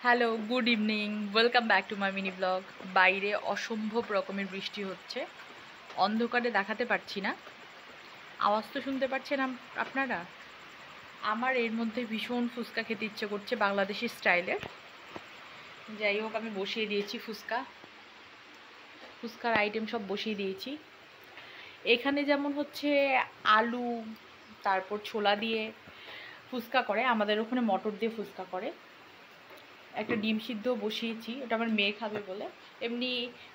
Hello, good evening, welcome back to my mini blog. বাইরে অসম্ভব রকমের বৃষ্টি হচ্ছে, অন্ধকারে দেখাতে পারছি না। আওয়াজ তো শুনতে পাচ্ছেন আপনারা। আমার এর মধ্যে ভীষণ ফুচকা খেতে ইচ্ছে করছে, বাংলাদেশি স্টাইলের। যাই হোক, আমি বসিয়ে দিয়েছি ফুচকার আইটেম সব বসিয়ে দিয়েছি। এখানে যেমন হচ্ছে আলু, তারপর ছোলা দিয়ে ফুচকা করে, আমাদের ওখানে মটর দিয়ে ফুচকা করে। একটা ডিম সিদ্ধ বসিয়েছি, ওটা আমার মেয়ে খাবে বলে। এমনি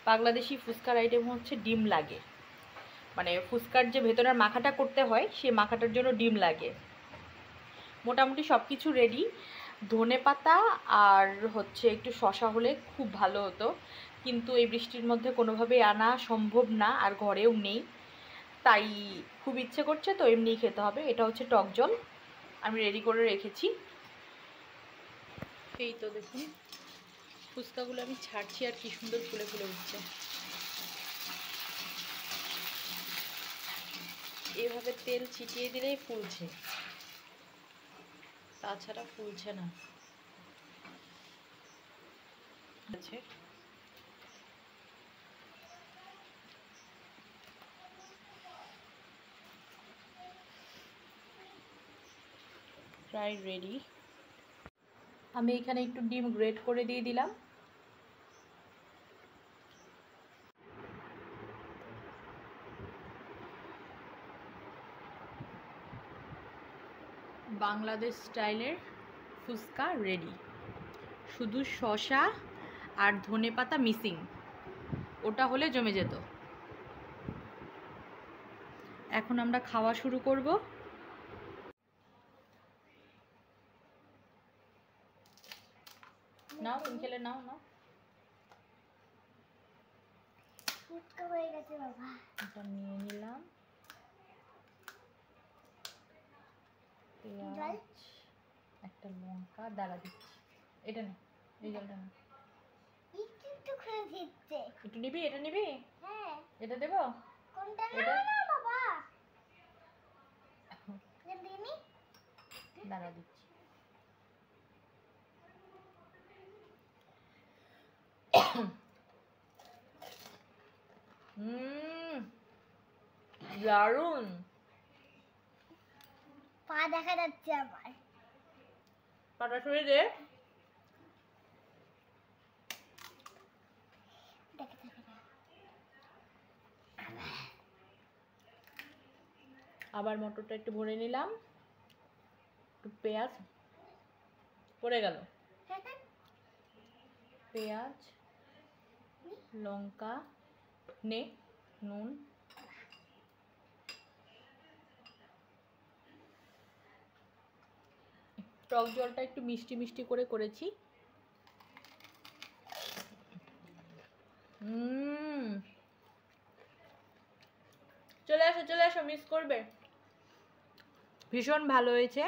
বাংলাদেশি ফুচকার আইটেম হচ্ছে ডিম লাগে, মানে ফুচকার যে ভেতরের মাখাটা করতে হয় সেই মাখাটার জন্য ডিম লাগে। মোটামুটি সব কিছু রেডি। ধনে পাতা আর হচ্ছে একটু শশা হলে খুব ভালো হতো, কিন্তু এই বৃষ্টির মধ্যে কোনোভাবেই আনা সম্ভব না, আর ঘরেও নেই। তাই খুব ইচ্ছে করছে, তো এমনিই খেতে হবে। এটা হচ্ছে টক জল, আমি রেডি করে রেখেছি। এই তো দেখুন, ফুচকাগুলো আমি ছাড়ছি আর কি সুন্দর ফুলে ফুলে উঠছে। এভাবে তেল ছিটিয়ে দিলেই ফুলছে, তাছাড়া ফুলছে না। আছে প্রায় রেডি। আমি এখানে একটু ডিম গ্রেট করে দিয়ে দিলাম। বাংলাদেশ স্টাইলের ফুচকা রেডি। শুধু শসা আর ধনে পাতা মিসিং, ওটা হলে জমে যেত। এখন আমরা খাওয়া শুরু করব। নাও, তুমি খেলে নাও। ফুচকা হয়ে গেছে বাবা, এটা নিয়ে নিলাম। পেঁয়াজ, একটা লঙ্কা, দাঁড়া দিচ্ছি। এটা নে, এই জলটা না, একটু করে দিচ্ছে। একটু নিবি? এটা নিবি? হ্যাঁ। এটা দেব? কোনটা? না না বাবা, এটা দিনি। দাঁড়া দিচ্ছি। দারুণ। পা দেখা যাচ্ছে আমার, পাটা সরিয়ে দে। আবার মটরটা একটু ভরে নিলাম, একটু পেঁয়াজ পড়ে গেল, পেঁয়াজ, লঙ্কা, নে, নুন, টক জলটা একটু মিষ্টি মিষ্টি করে করেছি। চলে আসো, মিস করবে। ভীষণ ভালো হয়েছে।